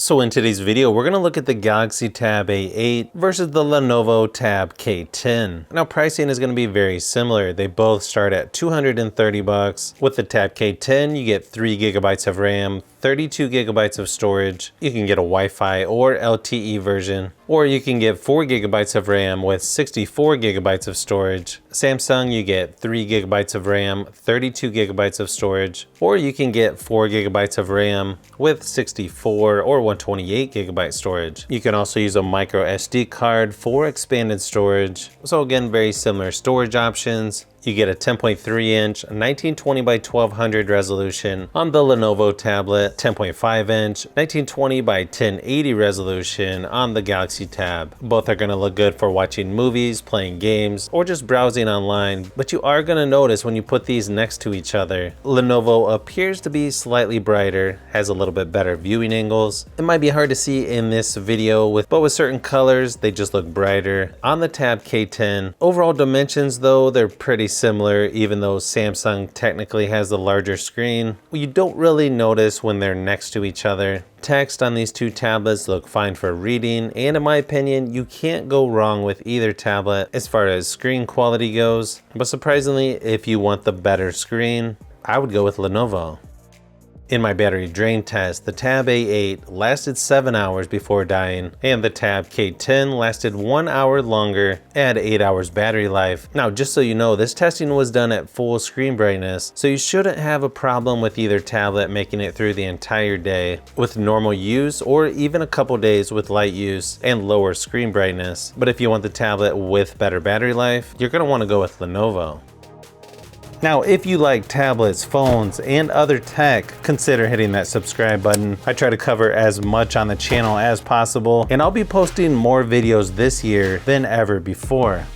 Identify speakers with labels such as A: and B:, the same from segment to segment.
A: So in today's video, we're going to look at the Galaxy Tab A8 versus the Lenovo Tab K10. Now pricing is going to be very similar. They both start at $230. With the Tab K10, you get 3 gigabytes of RAM, 32 gigabytes of storage. You can get a Wi-Fi or LTE version, or you can get 4 gigabytes of RAM with 64 gigabytes of storage. Samsung, you get 3 gigabytes of RAM, 32 gigabytes of storage, or you can get 4 gigabytes of RAM with 64 or 128 gigabyte storage. You can also use a micro SD card for expanded storage. So again, very similar storage options. You get a 10.3-inch 1920 by 1200 resolution on the Lenovo tablet, 10.5-inch 1920 by 1080 resolution on the Galaxy Tab. Both are going to look good for watching movies, playing games, or just browsing online, but you are going to notice when you put these next to each other, Lenovo appears to be slightly brighter, has a little bit better viewing angles. It might be hard to see in this video, but with certain colors, they just look brighter. On the Tab K10, overall dimensions though, they're pretty similar, even though Samsung technically has the larger screen. You don't really notice when they're next to each other. Text on these two tablets look fine for reading, and in my opinion, you can't go wrong with either tablet as far as screen quality goes. But surprisingly, if you want the better screen, I would go with Lenovo. In my battery drain test, the Tab A8 lasted 7 hours before dying, and the Tab K10 lasted 1 hour longer and 8 hours battery life. Now, just so you know, this testing was done at full screen brightness, so you shouldn't have a problem with either tablet making it through the entire day with normal use, or even a couple days with light use and lower screen brightness. But if you want the tablet with better battery life, you're going to want to go with Lenovo. Now, if you like tablets, phones, and other tech, consider hitting that subscribe button. I try to cover as much on the channel as possible, and I'll be posting more videos this year than ever before.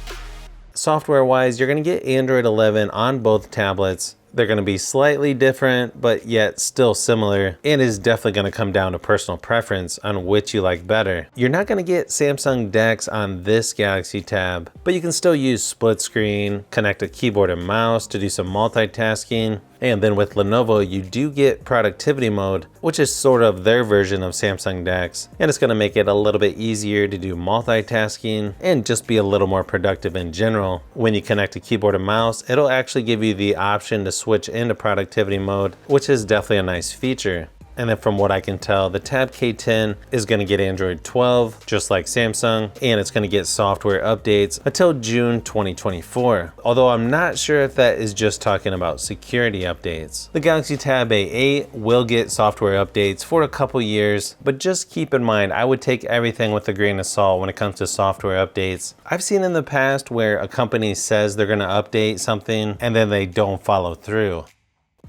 A: Software-wise, you're going to get Android 11 on both tablets. They're going to be slightly different, but yet still similar, and is definitely going to come down to personal preference on which you like better. You're not going to get Samsung DeX on this Galaxy Tab, but you can still use split screen, connect a keyboard and mouse to do some multitasking. And then with Lenovo, you do get productivity mode, which is sort of their version of Samsung DeX. And it's going to make it a little bit easier to do multitasking and just be a little more productive in general. When you connect a keyboard and mouse, it'll actually give you the option to switch into productivity mode, which is definitely a nice feature. And then from what I can tell, the Tab K10 is going to get Android 12, just like Samsung, and it's going to get software updates until June 2024. Although I'm not sure if that is just talking about security updates. The Galaxy Tab A8 will get software updates for a couple years, but just keep in mind, I would take everything with a grain of salt when it comes to software updates. I've seen in the past where a company says they're going to update something and then they don't follow through.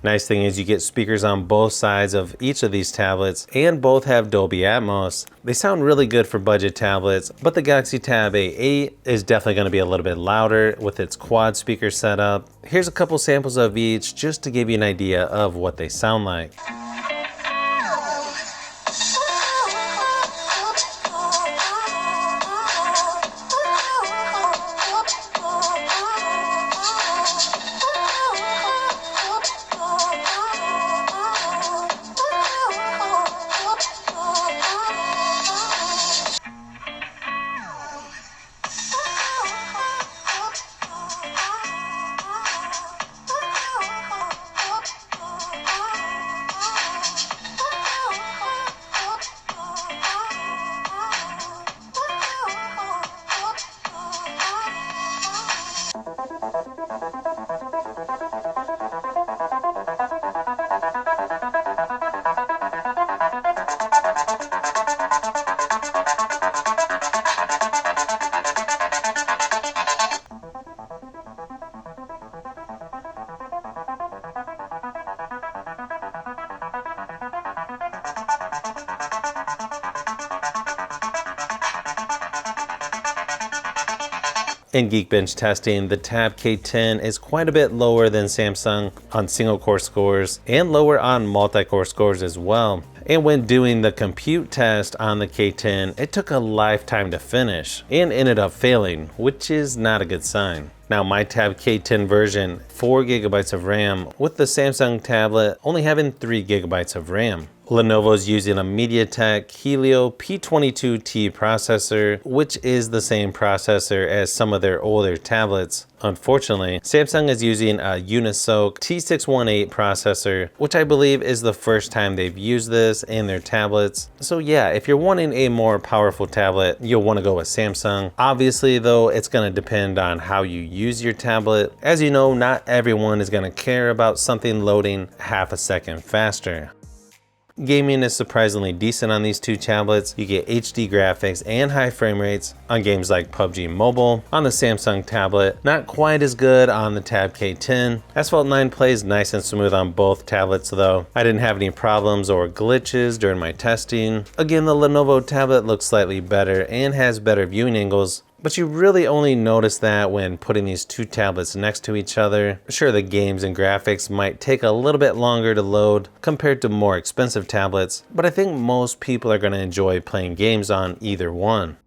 A: Nice thing is you get speakers on both sides of each of these tablets, and both have Dolby Atmos. They sound really good for budget tablets, but the Galaxy Tab A8 is definitely going to be a little bit louder with its quad speaker setup. Here's a couple samples of each just to give you an idea of what they sound like. In Geekbench testing, the Tab K10 is quite a bit lower than Samsung on single core scores and lower on multi-core scores as well. And when doing the compute test on the K10, it took a lifetime to finish and ended up failing, which is not a good sign. Now my Tab K10 version, 4 gigabytes of RAM, with the Samsung tablet only having 3 gigabytes of RAM. Lenovo's using a MediaTek Helio P22T processor, which is the same processor as some of their older tablets. Unfortunately, Samsung is using a Unisoc T618 processor, which I believe is the first time they've used this in their tablets. So yeah, if you're wanting a more powerful tablet, you'll want to go with Samsung. Obviously though, it's going to depend on how you use your tablet. As you know, not everyone is going to care about something loading half a second faster. Gaming is surprisingly decent on these two tablets. You get HD graphics and high frame rates on games like PUBG Mobile on the Samsung tablet. Not quite as good on the Tab K10. Asphalt 9 plays nice and smooth on both tablets though. I didn't have any problems or glitches during my testing. Again, the Lenovo tablet looks slightly better and has better viewing angles, but you really only notice that when putting these two tablets next to each other. Sure, the games and graphics might take a little bit longer to load compared to more expensive tablets, but I think most people are going to enjoy playing games on either one.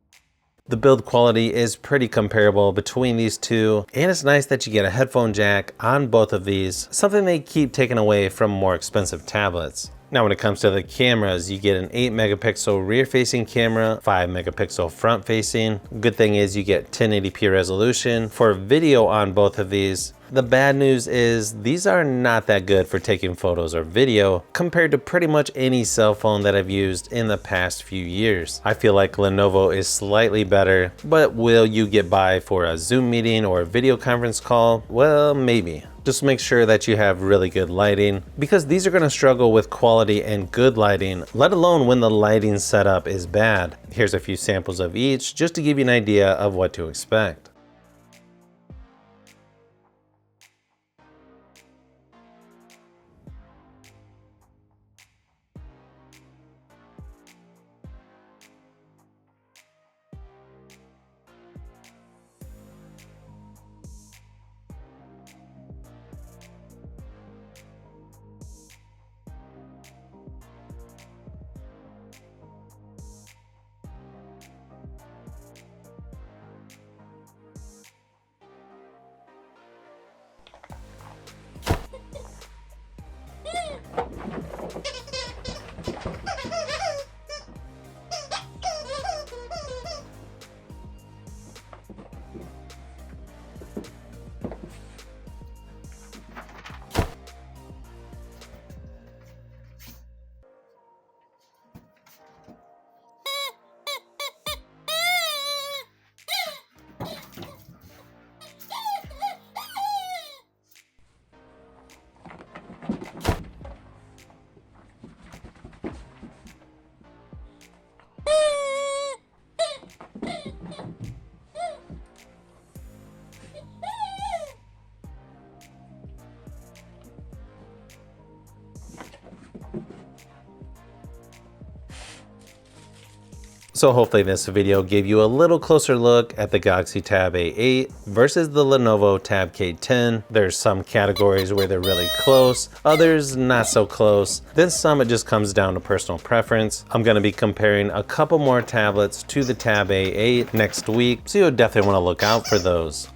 A: The build quality is pretty comparable between these two, and it's nice that you get a headphone jack on both of these, something they keep taking away from more expensive tablets. Now when it comes to the cameras, you get an 8 megapixel rear facing camera, 5 megapixel front facing. Good thing is you get 1080p resolution for video on both of these. The bad news is these are not that good for taking photos or video compared to pretty much any cell phone that I've used in the past few years. I feel like Lenovo is slightly better, but will you get by for a Zoom meeting or a video conference call? Well, maybe. Just make sure that you have really good lighting, because these are going to struggle with quality and good lighting, let alone when the lighting setup is bad. Here's a few samples of each just to give you an idea of what to expect. So hopefully this video gave you a little closer look at the Galaxy Tab A8 versus the Lenovo Tab K10. There's some categories where they're really close, others not so close. Then some it just comes down to personal preference. I'm going to be comparing a couple more tablets to the Tab A8 next week, so you'll definitely want to look out for those.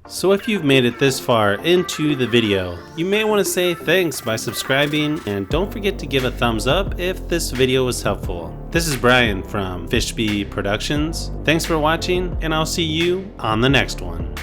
A: So if you've made it this far into the video, you may want to say thanks by subscribing, and don't forget to give a thumbs up if this video was helpful. This is Brian from Fishbee Productions. Thanks for watching, and I'll see you on the next one.